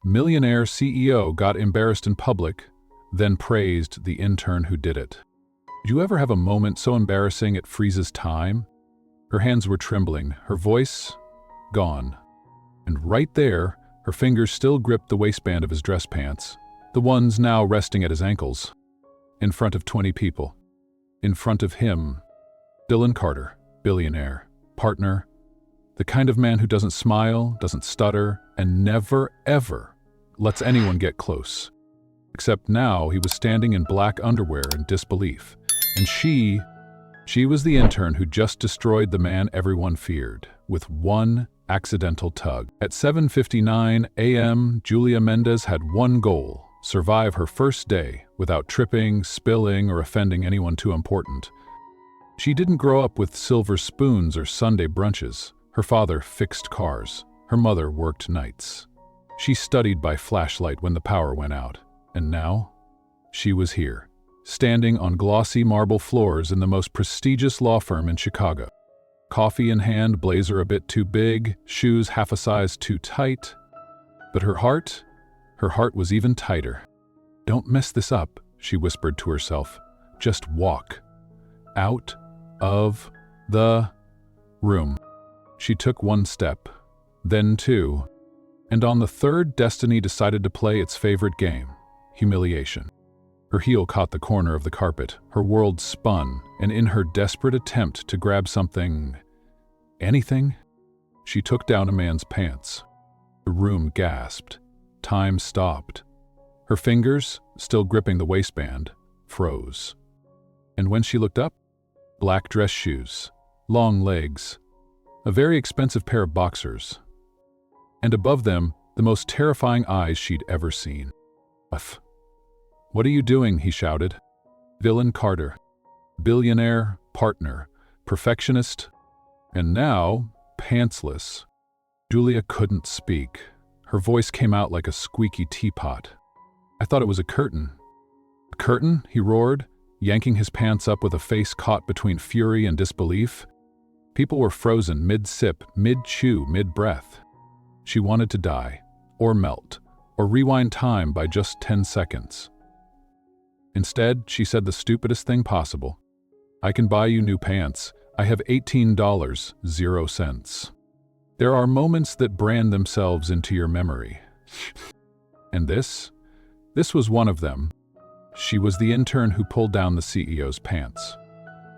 Millionaire CEO got embarrassed in public, then praised the intern who did it. Did you ever have a moment so embarrassing it freezes time? Her hands were trembling, her voice gone. And right there, her fingers still gripped the waistband of his dress pants, the ones now resting at his ankles. In front of 20 people. In front of him. Dylan Carter, billionaire, partner, the kind of man who doesn't smile, doesn't stutter, and never, ever lets anyone get close. Except now he was standing in black underwear in disbelief. And she was the intern who just destroyed the man everyone feared, with one accidental tug. At 7:59 a.m., Julia Mendez had one goal: survive her first day without tripping, spilling, or offending anyone too important. She didn't grow up with silver spoons or Sunday brunches. Her father fixed cars. Her mother worked nights. She studied by flashlight when the power went out. And now, she was here, standing on glossy marble floors in the most prestigious law firm in Chicago. Coffee in hand, blazer a bit too big, shoes half a size too tight. But her heart was even tighter. "Don't mess this up," she whispered to herself. "Just walk out of the room." She took one step, then two, and on the third, destiny decided to play its favorite game, humiliation. Her heel caught the corner of the carpet, her world spun, and in her desperate attempt to grab something, anything, she took down a man's pants. The room gasped. Time stopped. Her fingers, still gripping the waistband, froze. And when she looked up, black dress shoes, long legs, a very expensive pair of boxers, and above them, the most terrifying eyes she'd ever seen. "What are you doing?" he shouted. Dylan Carter, billionaire, partner, perfectionist, and now, pantsless. Julia couldn't speak. Her voice came out like a squeaky teapot. "I thought it was a curtain." "A curtain?" he roared, yanking his pants up with a face caught between fury and disbelief. People were frozen mid-sip, mid-chew, mid-breath. She wanted to die, or melt, or rewind time by just 10 seconds. Instead, she said the stupidest thing possible. "I can buy you new pants. I have $18.00." There are moments that brand themselves into your memory. And this was one of them. She was the intern who pulled down the CEO's pants.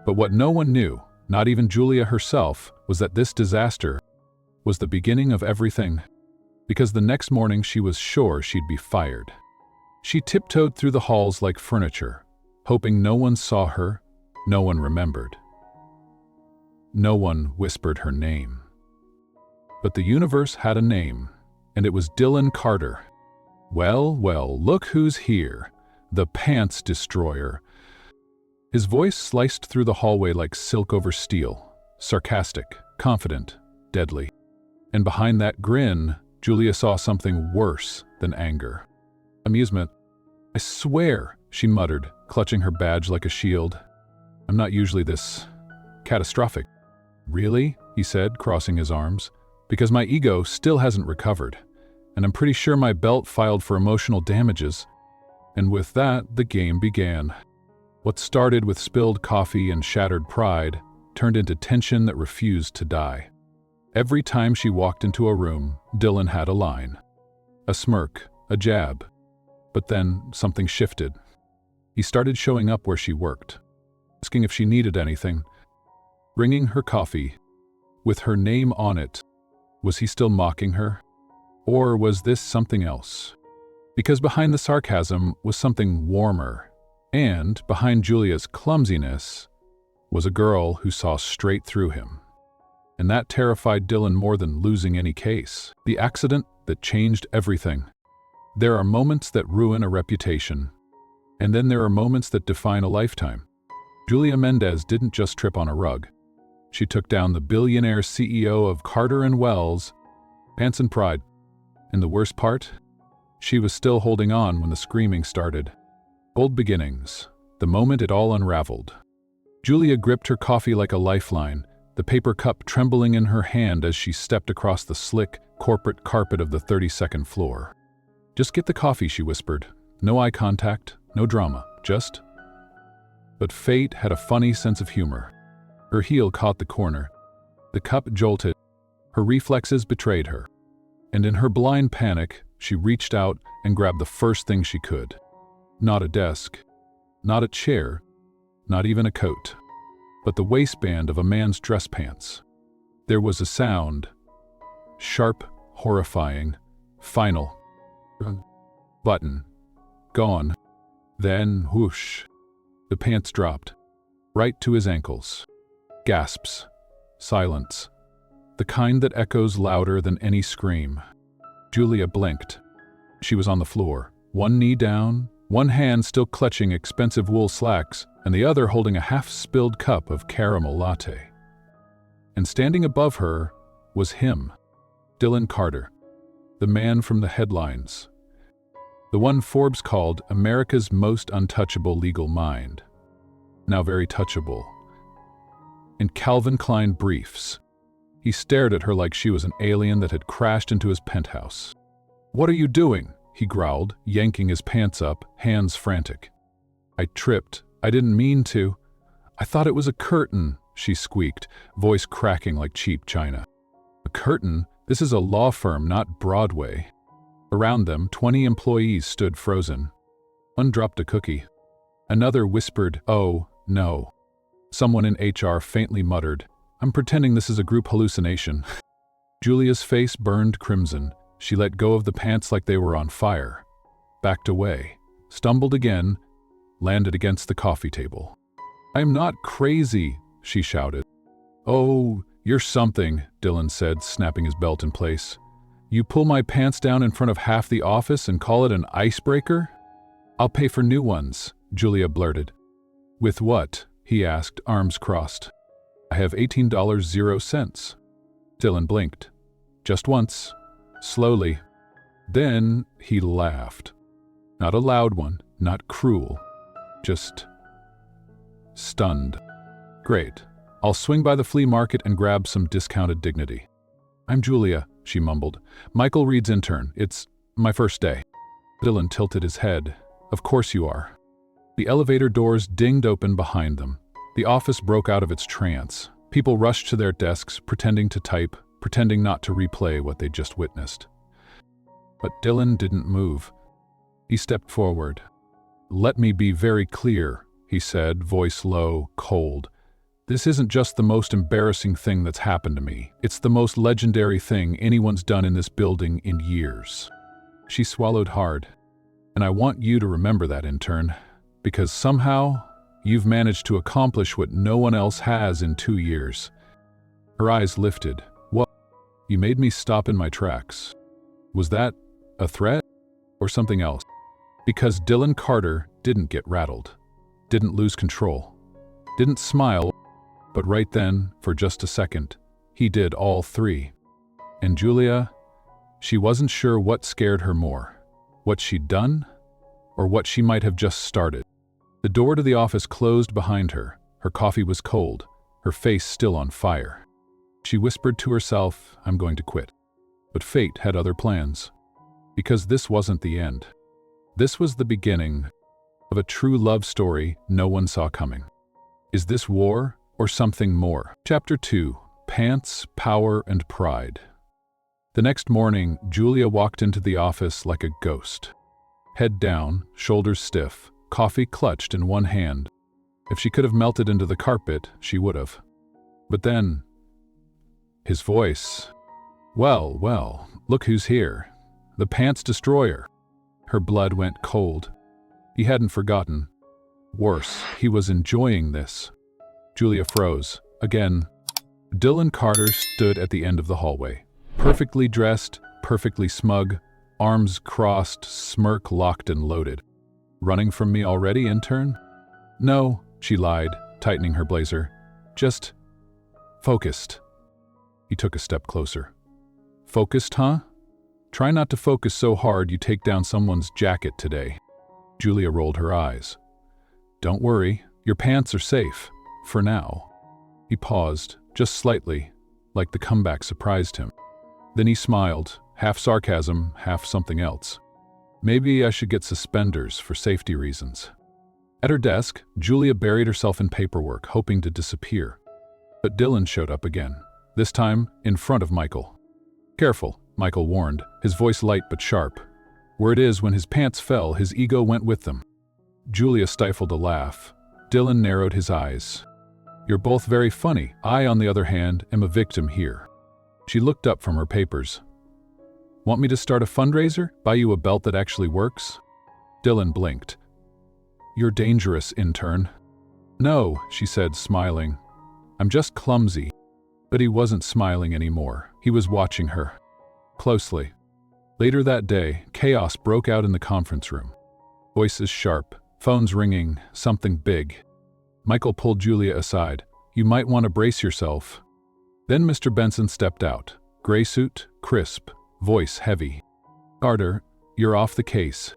But what no one knew, not even Julia herself, was that this disaster was the beginning of everything. Because the next morning she was sure she'd be fired. She tiptoed through the halls like furniture, hoping no one saw her, no one remembered. No one whispered her name. But the universe had a name, and it was Dylan Carter. Well, look who's here, the Pants Destroyer. His voice sliced through the hallway like silk over steel, sarcastic, confident, deadly. And behind that grin, Julia saw something worse than anger. Amusement. "I swear," she muttered, clutching her badge like a shield. "I'm not usually this catastrophic." "Really?" he said, crossing his arms. "Because my ego still hasn't recovered, and I'm pretty sure my belt filed for emotional damages." And with that, the game began. What started with spilled coffee and shattered pride turned into tension that refused to die. Every time she walked into a room, Dylan had a line. A smirk, a jab. But then something shifted. He started showing up where she worked, asking if she needed anything, bringing her coffee, with her name on it. Was he still mocking her? Or was this something else? Because behind the sarcasm was something warmer, and behind Julia's clumsiness was a girl who saw straight through him. And that terrified Dylan more than losing any case. The accident that changed everything. There are moments that ruin a reputation, and then there are moments that define a lifetime. Julia Mendez didn't just trip on a rug. She took down the billionaire CEO of Carter & Wells, pants and pride. And the worst part? She was still holding on when the screaming started. Bold beginnings, the moment it all unraveled. Julia gripped her coffee like a lifeline, the paper cup trembling in her hand as she stepped across the slick, corporate carpet of the 32nd floor. Just get the coffee, she whispered. No eye contact, no drama, just... But fate had a funny sense of humor. Her heel caught the corner. The cup jolted. Her reflexes betrayed her. And in her blind panic, she reached out and grabbed the first thing she could. Not a desk, not a chair, not even a coat, but the waistband of a man's dress pants. There was a sound, sharp, horrifying, final. Button. Gone. Then, whoosh. The pants dropped, right to his ankles. Gasps. Silence. The kind that echoes louder than any scream. Julia blinked. She was on the floor, one knee down, one hand still clutching expensive wool slacks, and the other holding a half-spilled cup of caramel latte. And standing above her was him, Dylan Carter, the man from the headlines. The one Forbes called America's most untouchable legal mind. Now very touchable. In Calvin Klein briefs. He stared at her like she was an alien that had crashed into his penthouse. "What are you doing?" he growled, yanking his pants up, hands frantic. "I tripped. I didn't mean to. I thought it was a curtain," she squeaked, voice cracking like cheap china. "A curtain? This is a law firm, not Broadway." Around them, 20 employees stood frozen. One dropped a cookie. Another whispered, "Oh, no." Someone in HR faintly muttered, "I'm pretending this is a group hallucination." Julia's face burned crimson. She let go of the pants like they were on fire. Backed away. Stumbled again. Landed against the coffee table. "I'm not crazy," she shouted. "Oh, you're something," Dylan said, snapping his belt in place. "You pull my pants down in front of half the office and call it an icebreaker?" "I'll pay for new ones," Julia blurted. "With what?" he asked, arms crossed. "I have $18.00." Dylan blinked. Just once. Slowly. Then he laughed. Not a loud one, not cruel. Just stunned. "Great. I'll swing by the flea market and grab some discounted dignity." "I'm Julia," she mumbled. "Michael Reed's intern. It's my first day." Dylan tilted his head. "Of course you are." The elevator doors dinged open behind them. The office broke out of its trance. People rushed to their desks, pretending to type, pretending not to replay what they'd just witnessed. But Dylan didn't move. He stepped forward. "Let me be very clear," he said, voice low, cold. "This isn't just the most embarrassing thing that's happened to me. It's the most legendary thing anyone's done in this building in years." She swallowed hard. "And I want you to remember that, intern, because somehow you've managed to accomplish what no one else has in 2 years." Her eyes lifted. "What? You made me stop in my tracks. Was that a threat or something else?" Because Dylan Carter didn't get rattled, didn't lose control, didn't smile, but right then, for just a second, he did all three. And Julia, she wasn't sure what scared her more, what she'd done, or what she might have just started. The door to the office closed behind her. Her coffee was cold, her face still on fire. She whispered to herself, "I'm going to quit." But fate had other plans. Because this wasn't the end. This was the beginning of a true love story no one saw coming. Is this war or something more? Chapter 2. Pants, Power, and Pride. The next morning, Julia walked into the office like a ghost. Head down, shoulders stiff, coffee clutched in one hand. If she could have melted into the carpet, she would have. But then, his voice. "Well, well, look who's here. The Pants Destroyer." Her blood went cold. He hadn't forgotten. Worse, he was enjoying this. Julia froze. Again. Dylan Carter stood at the end of the hallway. Perfectly dressed, perfectly smug, arms crossed, smirk locked and loaded. "Running from me already, intern?" "No," she lied, tightening her blazer. "Just focused." He took a step closer. "Focused, huh? Try not to focus so hard you take down someone's jacket today." Julia rolled her eyes. "Don't worry, your pants are safe. For now." He paused, just slightly, like the comeback surprised him. Then he smiled, half sarcasm, half something else. Maybe I should get suspenders for safety reasons. At her desk, Julia buried herself in paperwork, hoping to disappear. But Dylan showed up again, this time in front of Michael. Careful, Michael warned, his voice light but sharp. Word is, when his pants fell, his ego went with them. Julia stifled a laugh. Dylan narrowed his eyes. You're both very funny. I, on the other hand, am a victim here. She looked up from her papers. Want me to start a fundraiser? Buy you a belt that actually works? Dylan blinked. You're dangerous, intern. No, she said, smiling. I'm just clumsy. But he wasn't smiling anymore. He was watching her. Closely. Later that day, chaos broke out in the conference room. Voices sharp, phones ringing, something big. Michael pulled Julia aside. You might want to brace yourself. Then Mr. Benson stepped out. Gray suit, crisp, voice heavy. Carter, you're off the case.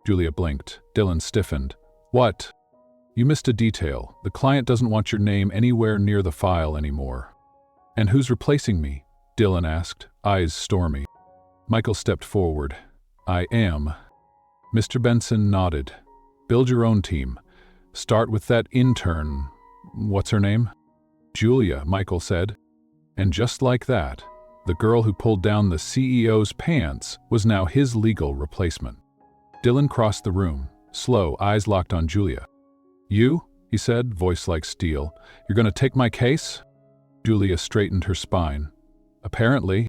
Julia blinked. Dylan stiffened. What? You missed a detail. The client doesn't want your name anywhere near the file anymore. And who's replacing me? Dylan asked, eyes stormy. Michael stepped forward. I am. Mr. Benson nodded. Build your own team. Start with that intern. What's her name? Julia, Michael said. And just like that, the girl who pulled down the CEO's pants was now his legal replacement. Dylan crossed the room, slow, eyes locked on Julia. You? He said, voice like steel. You're going to take my case? Julia straightened her spine. Apparently.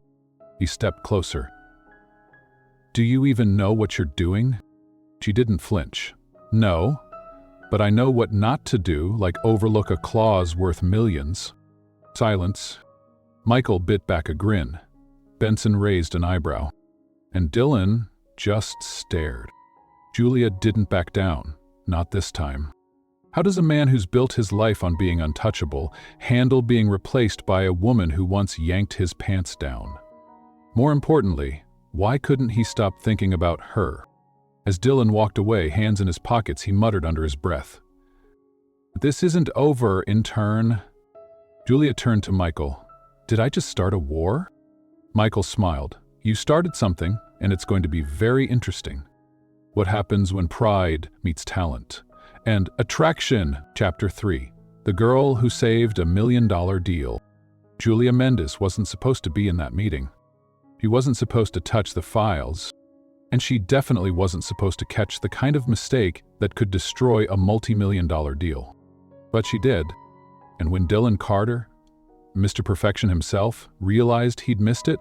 He stepped closer. Do you even know what you're doing? She didn't flinch. No, but I know what not to do, like overlook a clause worth millions. Silence. Michael bit back a grin. Benson raised an eyebrow. And Dylan just stared. Julia didn't back down. Not this time. How does a man who's built his life on being untouchable handle being replaced by a woman who once yanked his pants down? More importantly, why couldn't he stop thinking about her? As Dylan walked away, hands in his pockets, he muttered under his breath. This isn't over, intern. Julia turned to Michael. Did I just start a war? Michael smiled. You started something, and it's going to be very interesting. What happens when pride meets talent? And Attraction, Chapter 3. The girl who saved $1 million deal. Julia Mendes wasn't supposed to be in that meeting. She wasn't supposed to touch the files. And she definitely wasn't supposed to catch the kind of mistake that could destroy a multi-million-dollar deal. But she did. And when Dylan Carter, Mr. Perfection himself, realized he'd missed it,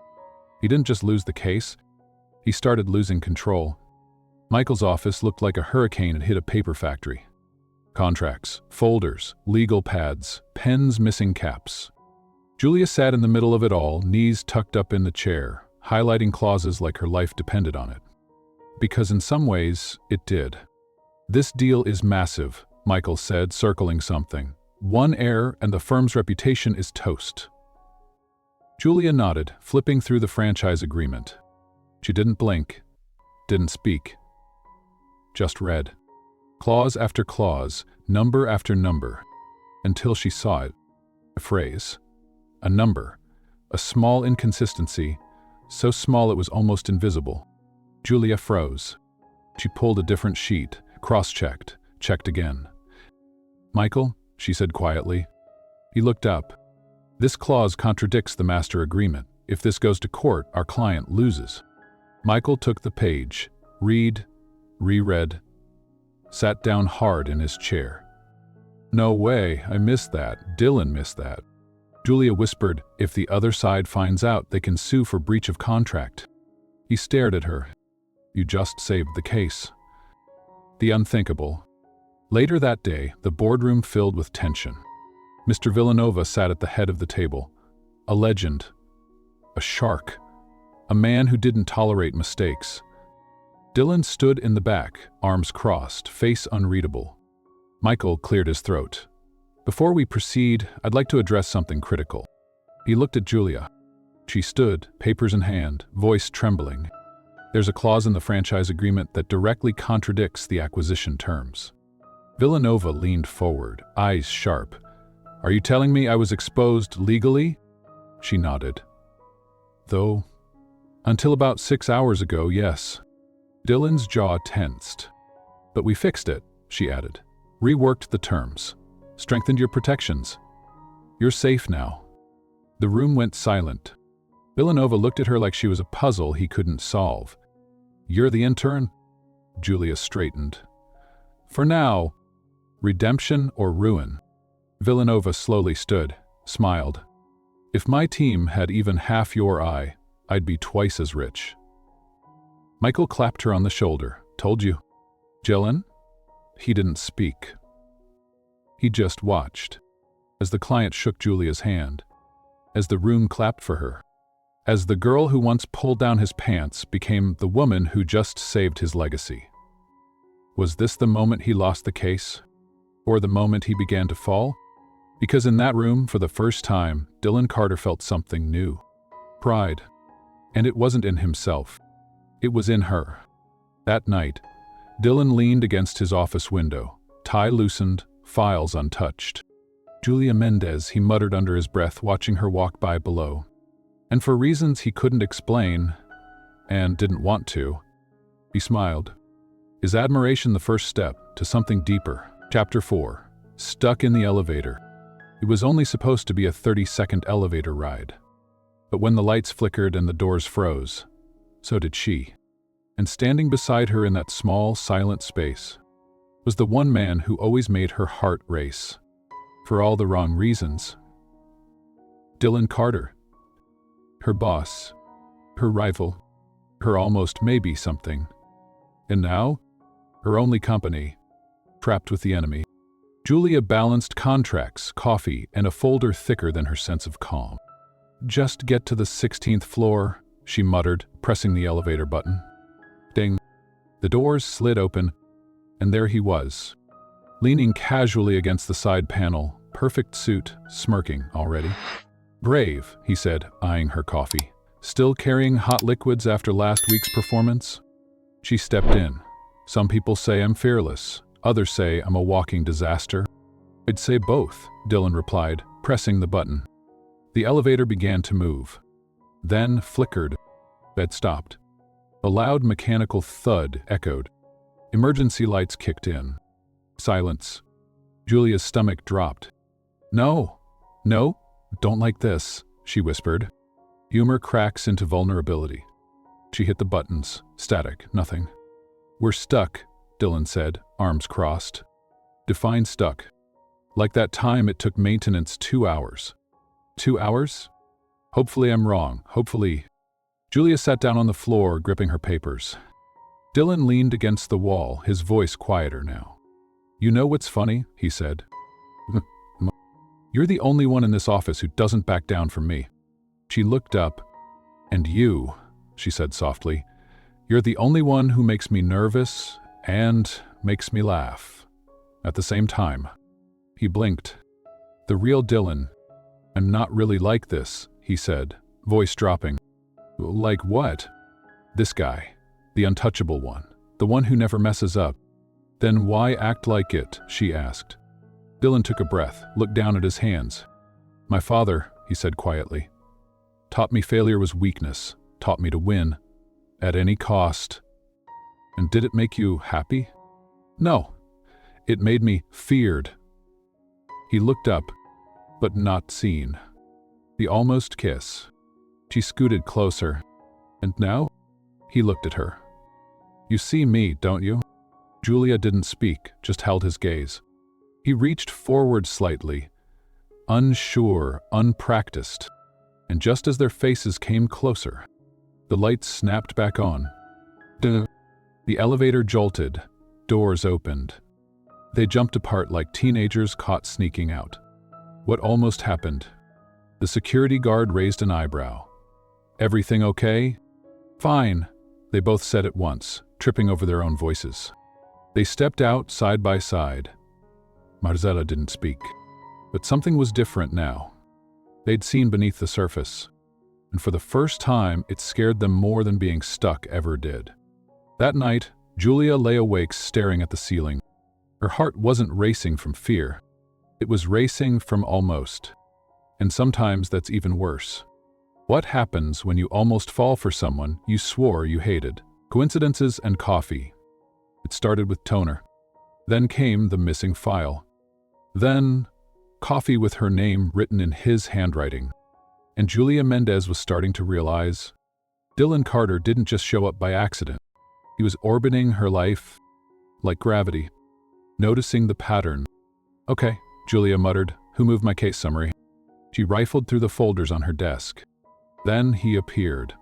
he didn't just lose the case, he started losing control. Michael's office looked like a hurricane had hit a paper factory. Contracts, folders, legal pads, pens missing caps. Julia sat in the middle of it all, knees tucked up in the chair, highlighting clauses like her life depended on it. Because in some ways, it did. This deal is massive, Michael said, circling something. One error and the firm's reputation is toast. Julia nodded, flipping through the franchise agreement. She didn't blink, didn't speak. Just read. Clause after clause, number after number, until she saw it. A phrase. A number. A small inconsistency, so small it was almost invisible. Julia froze. She pulled a different sheet, cross-checked, checked again. Michael, she said quietly. He looked up. This clause contradicts the master agreement. If this goes to court, our client loses. Michael took the page, reread, sat down hard in his chair. No way, I missed that. Dylan missed that. Julia whispered, if the other side finds out, they can sue for breach of contract. He stared at her. You just saved the case. The unthinkable. Later that day, the boardroom filled with tension. Mr. Villanova sat at the head of the table. A legend. A shark. A man who didn't tolerate mistakes. Dylan stood in the back, arms crossed, face unreadable. Michael cleared his throat. Before we proceed, I'd like to address something critical. He looked at Julia. She stood, papers in hand, voice trembling. There's a clause in the franchise agreement that directly contradicts the acquisition terms. Villanova leaned forward, eyes sharp. Are you telling me I was exposed legally? She nodded. Though, until about 6 hours ago, yes. Dylan's jaw tensed. But we fixed it, she added. Reworked the terms. Strengthened your protections. You're safe now. The room went silent. Villanova looked at her like she was a puzzle he couldn't solve. You're the intern? Julia straightened. For now, redemption or ruin. Villanova slowly stood, smiled. If my team had even half your eye, I'd be twice as rich. Michael clapped her on the shoulder. Told you. Dylan? He didn't speak. He just watched. As the client shook Julia's hand. As the room clapped for her. As the girl who once pulled down his pants became the woman who just saved his legacy. Was this the moment he lost the case? Or the moment he began to fall? Because in that room, for the first time, Dylan Carter felt something new. Pride. And it wasn't in himself. It was in her. That night, Dylan leaned against his office window, tie loosened, files untouched. Julia Mendez, he muttered under his breath, watching her walk by below. And for reasons he couldn't explain, and didn't want to, he smiled. Is admiration the first step to something deeper? Chapter 4. Stuck in the elevator. It was only supposed to be a 30-second elevator ride. But when the lights flickered and the doors froze, so did she. And standing beside her in that small, silent space was the one man who always made her heart race. For all the wrong reasons. Dylan Carter. Her boss. Her rival. Her almost maybe something. And now, her only company. Trapped with the enemy. Julia balanced contracts, coffee, and a folder thicker than her sense of calm. Just get to the 16th floor, she muttered, pressing the elevator button. Ding. The doors slid open, and there he was, leaning casually against the side panel, perfect suit, smirking already. Brave, he said, eyeing her coffee. Still carrying hot liquids after last week's performance? She stepped in. Some people say I'm fearless. Others say I'm a walking disaster. I'd say both, Dylan replied, pressing the button. The elevator began to move. Then flickered. It stopped. A loud mechanical thud echoed. Emergency lights kicked in. Silence. Julia's stomach dropped. No, don't like this, she whispered. Humor cracks into vulnerability. She hit the buttons. Static, nothing. We're stuck, Dylan said, arms crossed. Define stuck. Like that time it took maintenance 2 hours. 2 hours? Hopefully I'm wrong, hopefully. Julia sat down on the floor, gripping her papers. Dylan leaned against the wall, his voice quieter now. You know what's funny? He said. You're the only one in this office who doesn't back down from me. She looked up. And you, she said softly, you're the only one who makes me nervous and makes me laugh. At the same time. He blinked. The real Dylan. I'm not really like this, he said, voice dropping. Like what? This guy. The untouchable one. The one who never messes up. Then why act like it? She asked. Dylan took a breath, looked down at his hands. My father, he said quietly, taught me failure was weakness, taught me to win. At any cost. And did it make you happy? No. It made me feared. He looked up, but not seen. The almost kiss. She scooted closer. And now? He looked at her. You see me, don't you? Julia didn't speak, just held his gaze. He reached forward slightly, unsure, unpracticed, and just as their faces came closer, the lights snapped back on. Duh. The elevator jolted, doors opened. They jumped apart like teenagers caught sneaking out. What almost happened? The security guard raised an eyebrow. Everything okay? Fine, they both said at once, tripping over their own voices. They stepped out side by side. Marcella didn't speak. But something was different now. They'd seen beneath the surface. And for the first time, it scared them more than being stuck ever did. That night, Julia lay awake staring at the ceiling. Her heart wasn't racing from fear. It was racing from almost. And sometimes that's even worse. What happens when you almost fall for someone you swore you hated? Coincidences and coffee. It started with toner. Then came the missing file. Then, coffee with her name written in his handwriting. And Julia Mendez was starting to realize Dylan Carter didn't just show up by accident. He was orbiting her life like gravity, noticing the pattern. "Okay," Julia muttered. "Who moved my case summary?" She rifled through the folders on her desk. Then he appeared.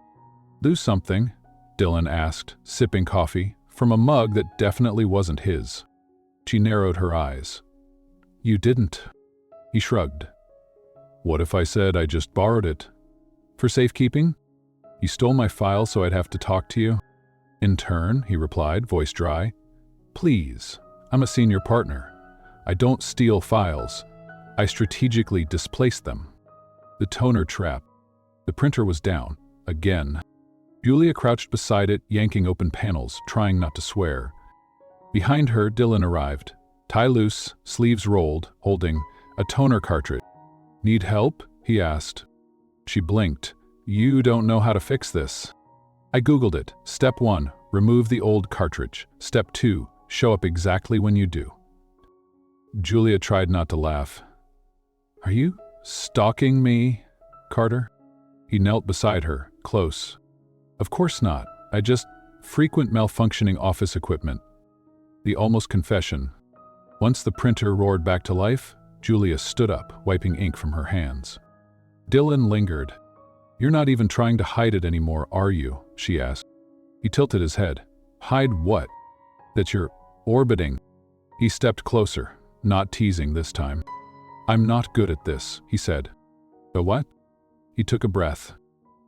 "Lose something?" Dylan asked, sipping coffee from a mug that definitely wasn't his. She narrowed her eyes. "You didn't." He shrugged. "What if I said I just borrowed it? For safekeeping? You stole my file so I'd have to talk to you?" "Intern," he replied, voice dry. "Please, I'm a senior partner. I don't steal files. I strategically displace them." The toner trap. The printer was down, again. Julia crouched beside it, yanking open panels, trying not to swear. Behind her, Dylan arrived, tie loose, sleeves rolled, holding a toner cartridge. "Need help?" he asked. She blinked. "You don't know how to fix this." "I Googled it. Step 1, remove the old cartridge. Step 2, show up exactly when you do." Julia tried not to laugh. "Are you stalking me, Carter?" He knelt beside her, close. "Of course not. I just frequent malfunctioning office equipment." The almost confession. Once the printer roared back to life, Julia stood up, wiping ink from her hands. Dylan lingered. "You're not even trying to hide it anymore, are you?" she asked. He tilted his head. "Hide what?" "That you're orbiting." He stepped closer, not teasing this time. "I'm not good at this," he said. "But what?" He took a breath.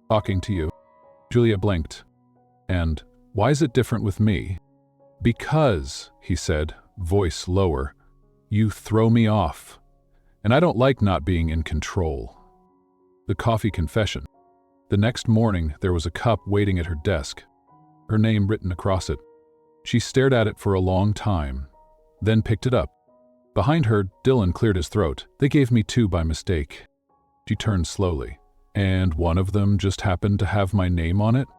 "Talking to you." Julia blinked. "And why is it different with me?" "Because," he said, voice lower, "you throw me off. And I don't like not being in control." The coffee confession. The next morning, there was a cup waiting at her desk, her name written across it. She stared at it for a long time, then picked it up. Behind her, Dylan cleared his throat. "They gave me 2 by mistake." She turned slowly. "And one of them just happened to have my name on it?"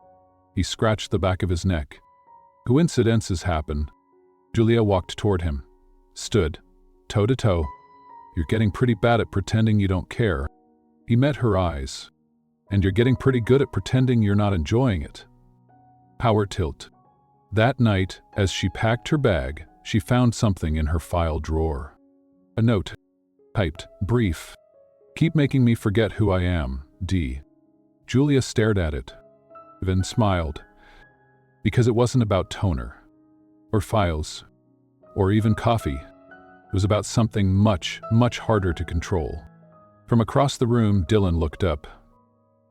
He scratched the back of his neck. "Coincidences happen." Julia walked toward him, stood, toe to toe. "You're getting pretty bad at pretending you don't care." He met her eyes. "And you're getting pretty good at pretending you're not enjoying it." Power tilt. That night, as she packed her bag, she found something in her file drawer. A note. Typed, brief. "Keep making me forget who I am, D." Julia stared at it, then smiled. Because it wasn't about toner, or files, or even coffee. It was about something much, much harder to control. From across the room, Dylan looked up,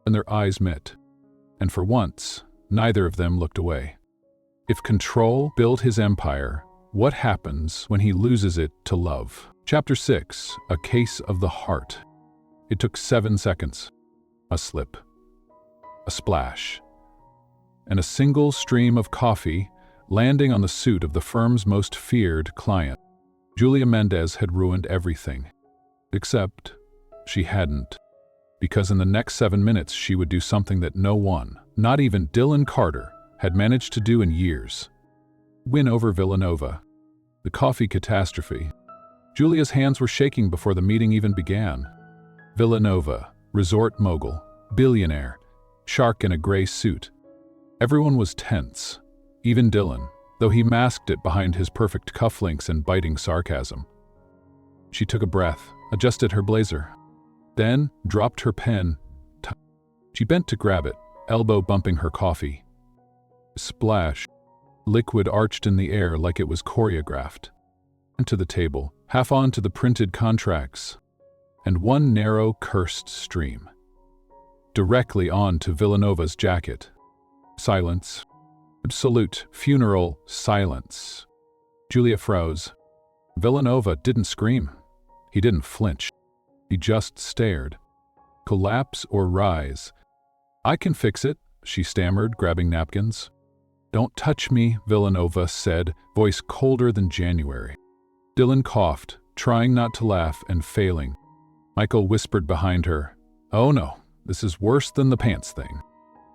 and their eyes met. And for once, neither of them looked away. If control built his empire, what happens when he loses it to love? Chapter 6, A Case of the Heart. It took 7 seconds. A slip. A splash. And a single stream of coffee landing on the suit of the firm's most feared client. Julia Mendez had ruined everything. Except she hadn't. Because in the next 7 minutes she would do something that no one, not even Dylan Carter, had managed to do in years. Win over Villanova. The coffee catastrophe. Julia's hands were shaking before the meeting even began. Villanova, resort mogul, billionaire, shark in a gray suit. Everyone was tense, even Dylan, though he masked it behind his perfect cufflinks and biting sarcasm. She took a breath, adjusted her blazer, then dropped her pen. She bent to grab it, elbow bumping her coffee. Splash. Liquid arched in the air like it was choreographed. To the table, half onto the printed contracts, and one narrow, cursed stream. Directly onto Villanova's jacket. Silence. Absolute, funeral silence. Julia froze. Villanova didn't scream. He didn't flinch. He just stared. Collapse or rise. "I can fix it," she stammered, grabbing napkins. "Don't touch me," Villanova said, voice colder than January. Dylan coughed, trying not to laugh and failing. Michael whispered behind her, "Oh no, this is worse than the pants thing."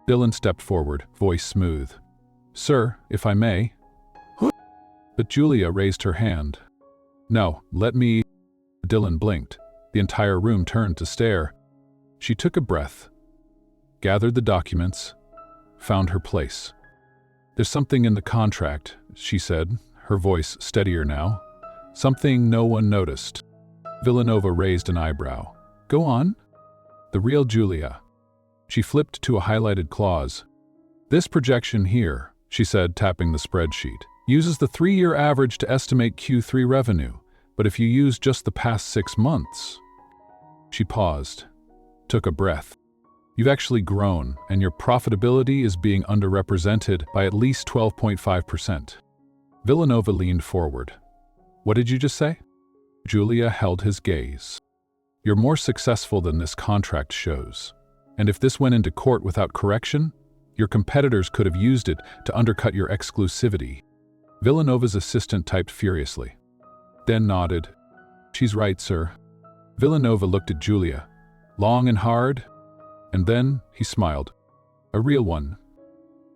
Dylan stepped forward, voice smooth. Sir, if I may. But Julia raised her hand. No, let me. Dylan blinked. The entire room turned to stare. She took a breath, gathered the documents, found her place. There's something in the contract, she said, her voice steadier now. Something no one noticed. Villanova raised an eyebrow. Go on. The real Julia. She flipped to a highlighted clause. This projection here, she said, tapping the spreadsheet, uses the 3-year average to estimate Q3 revenue, but if you use just the past 6 months. She paused, took a breath. You've actually grown, and your profitability is being underrepresented by at least 12.5%. Villanova leaned forward. What did you just say? Julia held his gaze. You're more successful than this contract shows. And if this went into court without correction, your competitors could have used it to undercut your exclusivity. Villanova's assistant typed furiously. then nodded. She's right, sir. Villanova looked at Julia, long and hard, and then he smiled. A real one.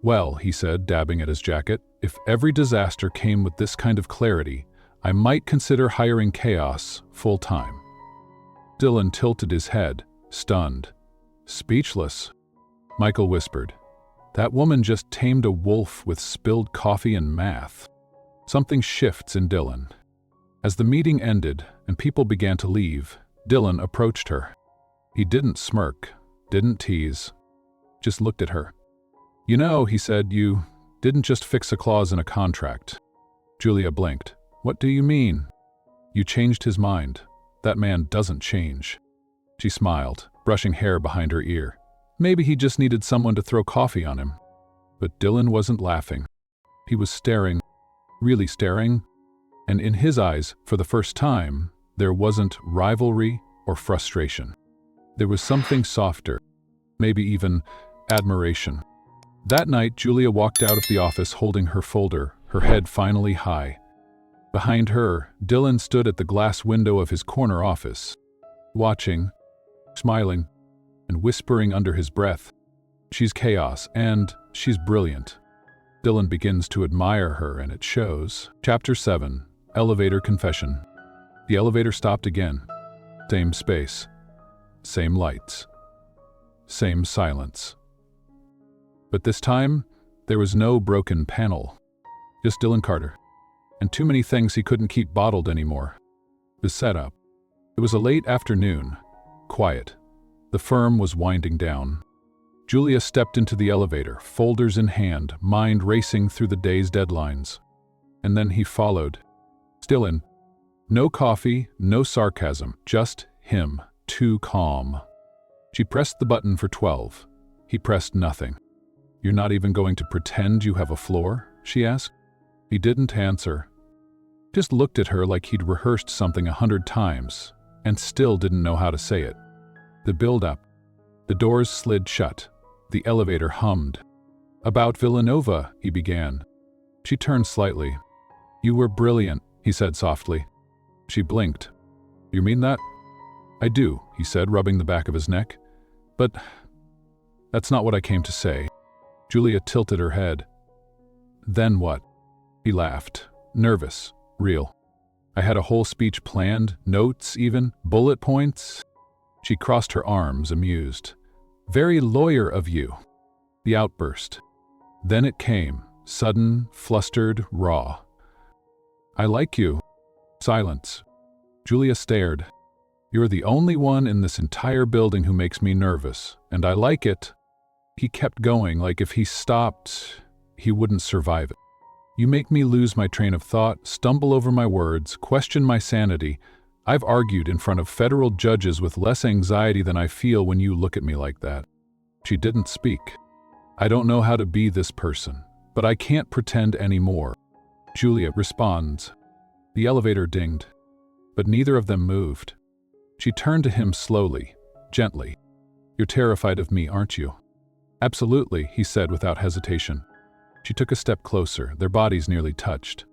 Well, he said, dabbing at his jacket, if every disaster came with this kind of clarity, I might consider hiring chaos full-time. Dylan tilted his head, stunned, speechless. Michael whispered, that woman just tamed a wolf with spilled coffee and math. Something shifts in Dylan. As the meeting ended and people began to leave, Dylan approached her. He didn't smirk, didn't tease, just looked at her. You know, he said, you didn't just fix a clause in a contract. Julia blinked. What do you mean? You changed his mind. That man doesn't change. She smiled, brushing hair behind her ear. Maybe he just needed someone to throw coffee on him. But Dylan wasn't laughing. He was staring, really staring, and in his eyes, for the first time, there wasn't rivalry or frustration. There was something softer, maybe even admiration. That night, Julia walked out of the office holding her folder, her head finally high. Behind her, Dylan stood at the glass window of his corner office, watching, smiling, and whispering under his breath, she's chaos, and she's brilliant. Dylan begins to admire her, and it shows. Chapter 7, Elevator Confession. The elevator stopped again. Same space, same lights, same silence. But this time, there was no broken panel. Just Dylan Carter. And too many things he couldn't keep bottled anymore. The setup. It was a late afternoon. Quiet. The firm was winding down. Julia stepped into the elevator, folders in hand, mind racing through the day's deadlines. And then he followed. Still in. No coffee, no sarcasm, just him, too calm. She pressed the button for 12. He pressed nothing. You're not even going to pretend you have a floor? She asked. He didn't answer. Just looked at her like he'd rehearsed something 100 times and still didn't know how to say it. The build-up. The doors slid shut. The elevator hummed. About Villanova, he began. She turned slightly. You were brilliant, he said softly. She blinked. You mean that? I do, he said, rubbing the back of his neck. But that's not what I came to say. Julia tilted her head. Then what? He laughed, nervous, real. I had a whole speech planned, notes even, bullet points. She crossed her arms, amused. Very lawyer of you. The outburst. Then it came, sudden, flustered, raw. I like you. Silence. Julia stared. You're the only one in this entire building who makes me nervous, and I like it. He kept going, like if he stopped, he wouldn't survive it. You make me lose my train of thought, stumble over my words, question my sanity. I've argued in front of federal judges with less anxiety than I feel when you look at me like that. She didn't speak. I don't know how to be this person, but I can't pretend anymore. Julia responds. The elevator dinged, but neither of them moved. She turned to him slowly, gently. You're terrified of me, aren't you? Absolutely, he said without hesitation. She took a step closer, their bodies nearly touched.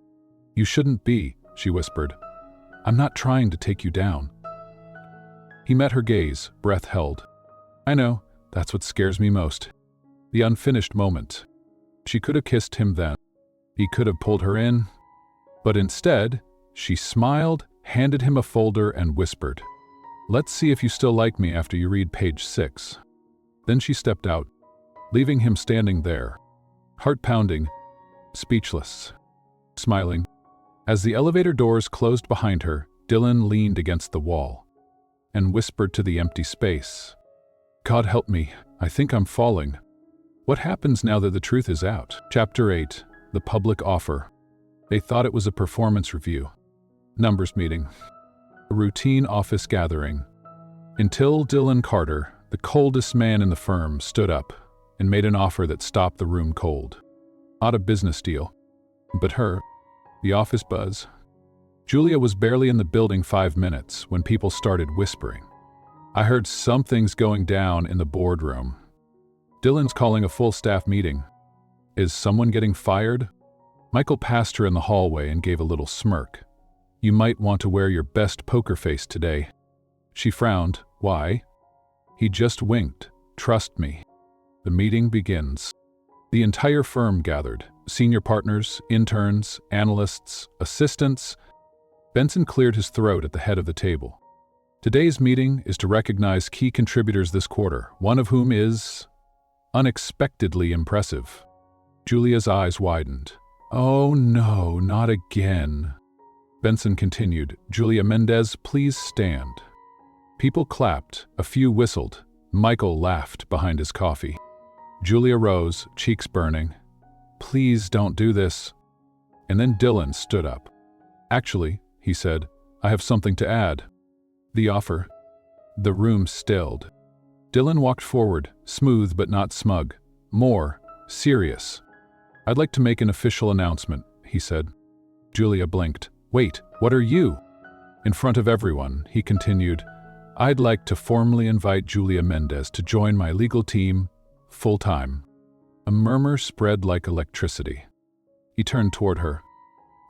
You shouldn't be, she whispered. I'm not trying to take you down. He met her gaze, breath held. I know, that's what scares me most. The unfinished moment. She could have kissed him then. He could have pulled her in. But instead, she smiled, handed him a folder, and whispered, "Let's see if you still like me after you read page 6. Then she stepped out, leaving him standing there, heart pounding, speechless, smiling. As the elevator doors closed behind her, Dylan leaned against the wall and whispered to the empty space, "God help me, I think I'm falling." What happens now that the truth is out? Chapter 8. The Public Offer. They thought it was a performance review. Numbers meeting. A routine office gathering. Until Dylan Carter, the coldest man in the firm, stood up and made an offer that stopped the room cold. Not a business deal, but the office buzz. Julia was barely in the building 5 minutes when people started whispering. "I heard something's going down in the boardroom. Dylan's calling a full staff meeting. Is someone getting fired?" Michael passed her in the hallway and gave a little smirk. "You might want to wear your best poker face today." She frowned. "Why?" He just winked. "Trust me. The meeting begins." The entire firm gathered. Senior partners, interns, analysts, assistants. Benson cleared his throat at the head of the table. "Today's meeting is to recognize key contributors this quarter, one of whom is unexpectedly impressive." Julia's eyes widened. "Oh no, not again." Benson continued, "Julia Mendez, please stand." People clapped, a few whistled. Michael laughed behind his coffee. Julia rose, cheeks burning. "Please don't do this." And then Dylan stood up. "Actually," he said, "I have something to add." "The offer." The room stilled. Dylan walked forward, smooth but not smug. More serious. "I'd like to make an official announcement," he said. Julia blinked. "Wait, what are you?" In front of everyone, he continued, "I'd like to formally invite Julia Mendez to join my legal team, full-time." A murmur spread like electricity. He turned toward her.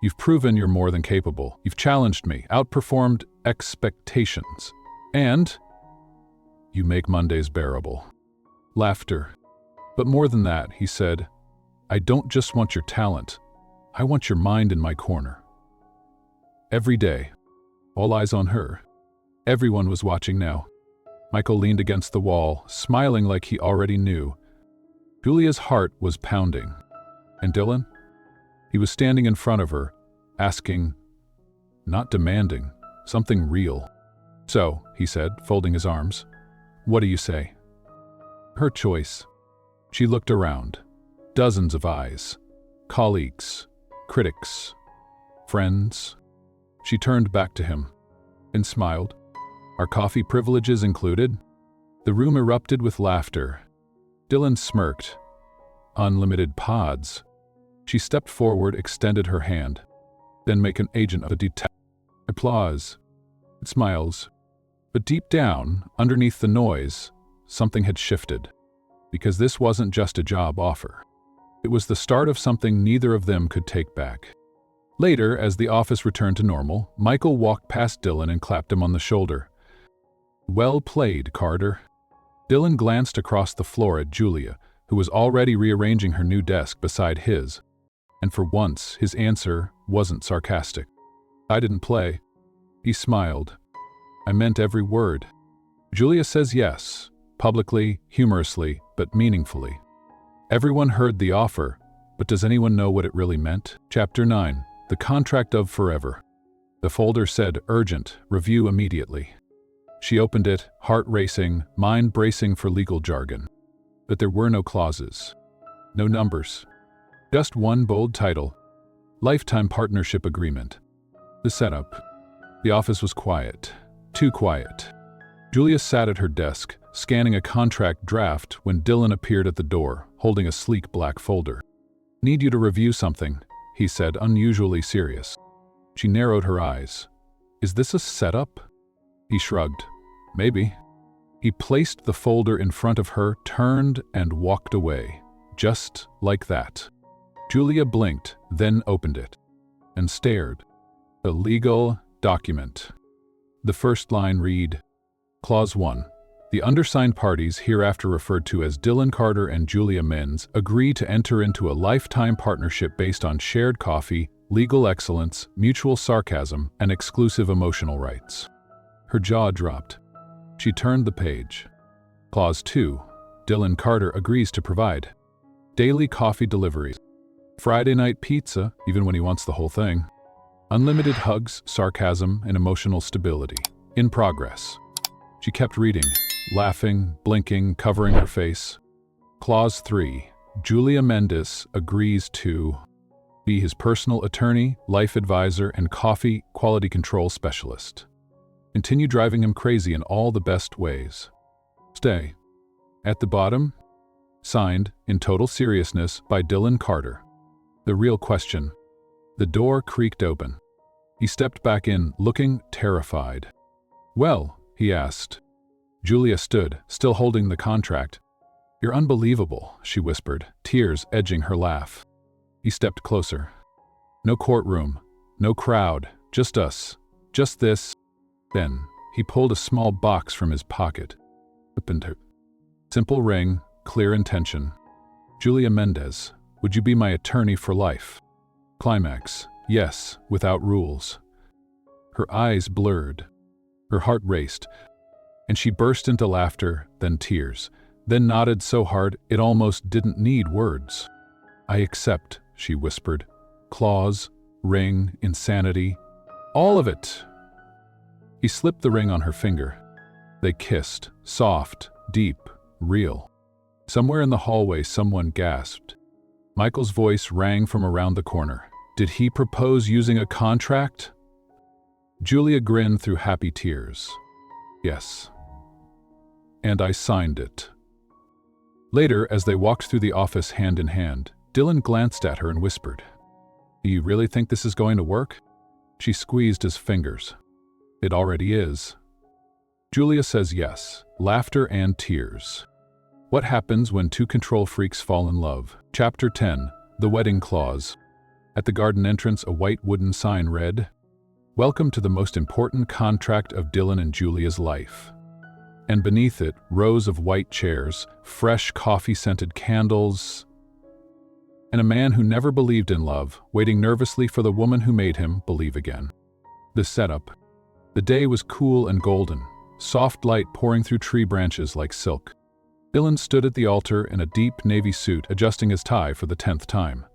"You've proven you're more than capable. You've challenged me, outperformed expectations. And you make Mondays bearable." Laughter. "But more than that," he said, "I don't just want your talent. I want your mind in my corner." Every day. All eyes on her. Everyone was watching now. Michael leaned against the wall, smiling like he already knew. Julia's heart was pounding. And Dylan? He was standing in front of her, asking, not demanding, something real. "So," he said, folding his arms, "what do you say?" Her choice. She looked around. Dozens of eyes. Colleagues, critics, friends. She turned back to him and smiled. "Are coffee privileges included?" The room erupted with laughter. Dylan smirked. "Unlimited pods." She stepped forward, extended her hand. "Then make an agent of a detective." Applause. Smiles. But deep down, underneath the noise, something had shifted. Because this wasn't just a job offer. It was the start of something neither of them could take back. Later, as the office returned to normal, Michael walked past Dylan and clapped him on the shoulder. "Well played, Carter." Dylan glanced across the floor at Julia, who was already rearranging her new desk beside his. And for once, his answer wasn't sarcastic. "I didn't play." He smiled. "I meant every word." Julia says yes, publicly, humorously, but meaningfully. Everyone heard the offer, but does anyone know what it really meant? Chapter 9. The Contract of Forever. The folder said, "Urgent, review immediately." She opened it, heart racing, mind bracing for legal jargon. But there were no clauses. No numbers. Just one bold title. Lifetime Partnership Agreement. The setup. The office was quiet. Too quiet. Julia sat at her desk, scanning a contract draft when Dylan appeared at the door, holding a sleek black folder. "Need you to review something," he said, unusually serious. She narrowed her eyes. "Is this a setup?" He shrugged. "Maybe." He placed the folder in front of her, turned, and walked away. Just like that. Julia blinked, then opened it. And stared. A legal document. The first line read, Clause 1. The undersigned parties, hereafter referred to as Dylan Carter and Julia Mendes, agree to enter into a lifetime partnership based on shared coffee, legal excellence, mutual sarcasm, and exclusive emotional rights. Her jaw dropped. She turned the page. Clause 2. Dylan Carter agrees to provide daily coffee deliveries, Friday night pizza, even when he wants the whole thing, unlimited hugs, sarcasm, and emotional stability. In progress. She kept reading, laughing, blinking, covering her face. Clause 3. Julia Mendes agrees to be his personal attorney, life advisor, and coffee quality control specialist. Continue driving him crazy in all the best ways. Stay. At the bottom, signed, in total seriousness, by Dylan Carter. The real question. The door creaked open. He stepped back in, looking terrified. "Well," he asked. Julia stood, still holding the contract. "You're unbelievable," she whispered, tears edging her laugh. He stepped closer. No courtroom, no crowd, just us, just this. Then, he pulled a small box from his pocket. Opened her. Simple ring, clear intention. "Julia Mendes, would you be my attorney for life?" Climax. Yes, without rules. Her eyes blurred. Her heart raced, and she burst into laughter, then tears, then nodded so hard it almost didn't need words. "I accept," she whispered. "Clause, ring, insanity, all of it." He slipped the ring on her finger. They kissed, soft, deep, real. Somewhere in the hallway, someone gasped. Michael's voice rang from around the corner. Did he propose using a contract? Julia grinned through happy tears. Yes. And I signed it. Later, as they walked through the office hand in hand, Dylan glanced at her and whispered, "Do you really think this is going to work?" She squeezed his fingers. "It already is." Julia says yes, laughter and tears. What happens when two control freaks fall in love? Chapter 10, The Wedding Clause. At the garden entrance, a white wooden sign read, "Welcome to the most important contract of Dylan and Julia's life." And beneath it, rows of white chairs, fresh coffee-scented candles, and a man who never believed in love, waiting nervously for the woman who made him believe again. The setup. The day was cool and golden, soft light pouring through tree branches like silk. Dylan stood at the altar in a deep navy suit, adjusting his tie for the 10th time.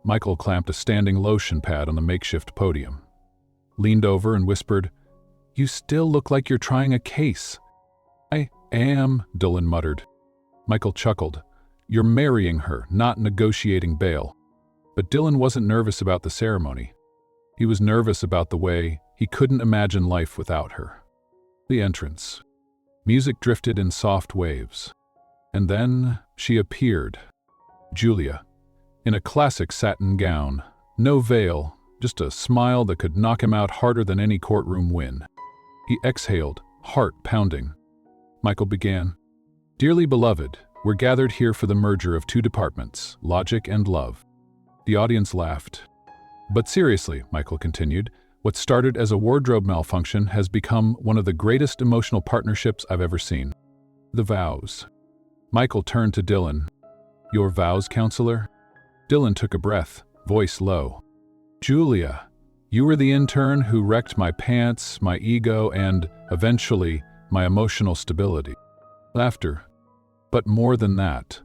Michael clamped a standing lotion pad on the makeshift podium, leaned over and whispered, "You still look like you're trying a case." "I am," Dylan muttered. Michael chuckled. "You're marrying her, not negotiating bail." But Dylan wasn't nervous about the ceremony. He was nervous about the way he couldn't imagine life without her. The entrance. Music drifted in soft waves. And then she appeared. Julia. In a classic satin gown. No veil, just a smile that could knock him out harder than any courtroom win. He exhaled, heart pounding. Michael began, "Dearly beloved, we're gathered here for the merger of two departments, logic and love." The audience laughed. "But seriously," Michael continued, "what started as a wardrobe malfunction has become one of the greatest emotional partnerships I've ever seen. The vows." Michael turned to Dylan. "Your vows, counselor?" Dylan took a breath, voice low. "Julia, you were the intern who wrecked my pants, my ego, and, eventually, my emotional stability." Laughter. "But more than that,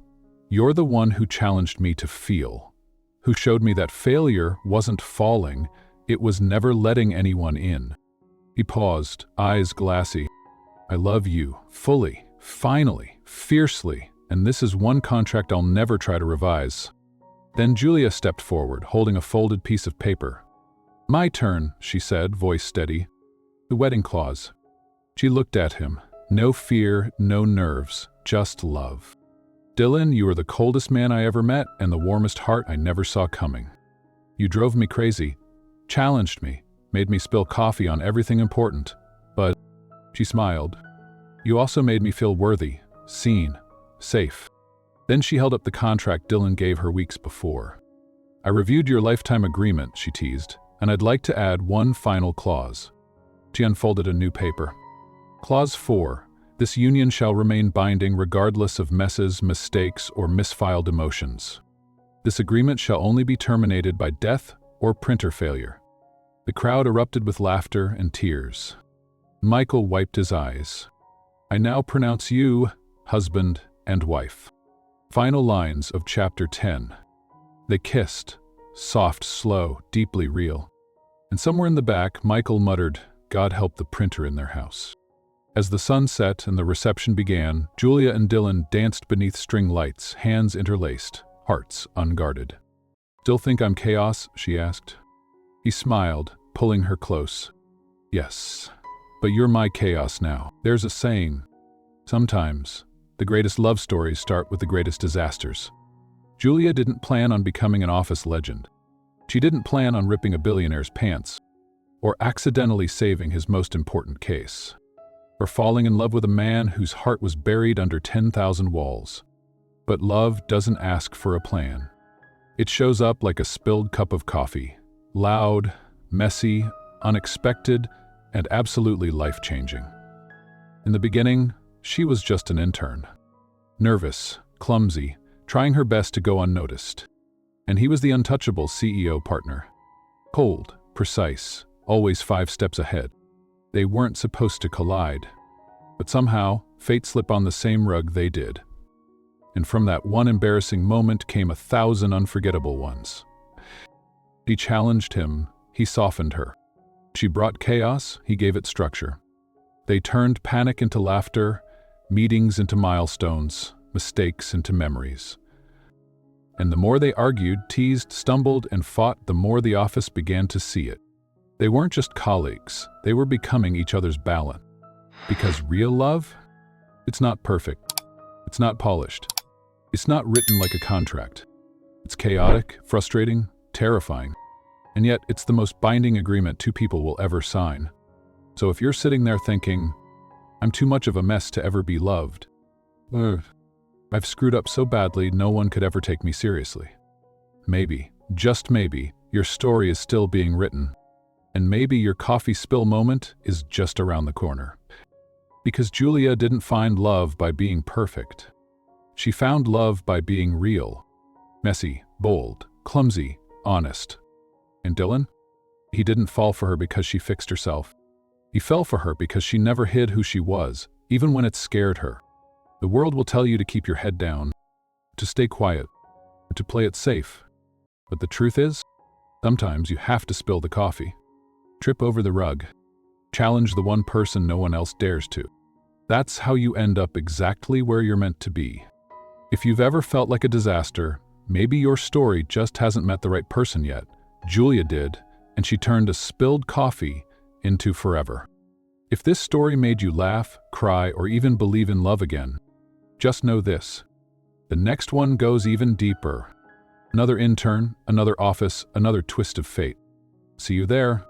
you're the one who challenged me to feel, who showed me that failure wasn't falling, it was never letting anyone in." He paused, eyes glassy. "I love you, fully, finally, fiercely, and this is one contract I'll never try to revise." Then Julia stepped forward, holding a folded piece of paper. "My turn," she said, voice steady. "The wedding clause." She looked at him. No fear, no nerves, just love. "Dylan, you are the coldest man I ever met and the warmest heart I never saw coming. You drove me crazy, challenged me, made me spill coffee on everything important, but," she smiled, "you also made me feel worthy, seen, safe." Then she held up the contract Dylan gave her weeks before. "I reviewed your lifetime agreement," she teased, "and I'd like to add one final clause." She unfolded a new paper. Clause 4. This union shall remain binding regardless of messes, mistakes, or misfiled emotions. This agreement shall only be terminated by death or printer failure. The crowd erupted with laughter and tears. Michael wiped his eyes. I now pronounce you husband and wife. Final lines of chapter 10. They kissed, soft, slow, deeply real. And somewhere in the back, Michael muttered, God help the printer in their house. As the sun set and the reception began, Julia and Dylan danced beneath string lights, hands interlaced, hearts unguarded. Still think I'm chaos? She asked. He smiled, pulling her close. Yes, but you're my chaos now. There's a saying. Sometimes, the greatest love stories start with the greatest disasters. Julia didn't plan on becoming an office legend. She didn't plan on ripping a billionaire's pants, or accidentally saving his most important case, or falling in love with a man whose heart was buried under 10,000 walls. But love doesn't ask for a plan. It shows up like a spilled cup of coffee, loud, messy, unexpected, and absolutely life-changing. In the beginning, she was just an intern. Nervous, clumsy, trying her best to go unnoticed. And he was the untouchable CEO partner. Cold, precise, always 5 steps ahead. They weren't supposed to collide. But somehow, fate slipped on the same rug they did. And from that one embarrassing moment came 1,000 unforgettable ones. She challenged him, he softened her. She brought chaos, he gave it structure. They turned panic into laughter, meetings into milestones, mistakes into memories. And the more they argued, teased, stumbled, and fought, the more the office began to see it. They weren't just colleagues, they were becoming each other's balance. Because real love? It's not perfect. It's not polished. It's not written like a contract. It's chaotic, frustrating, terrifying. And yet, it's the most binding agreement 2 people will ever sign. So if you're sitting there thinking, I'm too much of a mess to ever be loved, I've screwed up so badly no one could ever take me seriously. Maybe, just maybe, your story is still being written. And maybe your coffee spill moment is just around the corner. Because Julia didn't find love by being perfect. She found love by being real. Messy, bold, clumsy, honest. And Dylan? He didn't fall for her because she fixed herself. He fell for her because she never hid who she was, even when it scared her. The world will tell you to keep your head down, to stay quiet, to play it safe. But the truth is, sometimes you have to spill the coffee, trip over the rug, challenge the one person no one else dares to. That's how you end up exactly where you're meant to be. If you've ever felt like a disaster, maybe your story just hasn't met the right person yet. Julia did, and she turned a spilled coffee into forever. If this story made you laugh, cry, or even believe in love again, just know this. The next one goes even deeper. Another intern, another office, another twist of fate. See you there.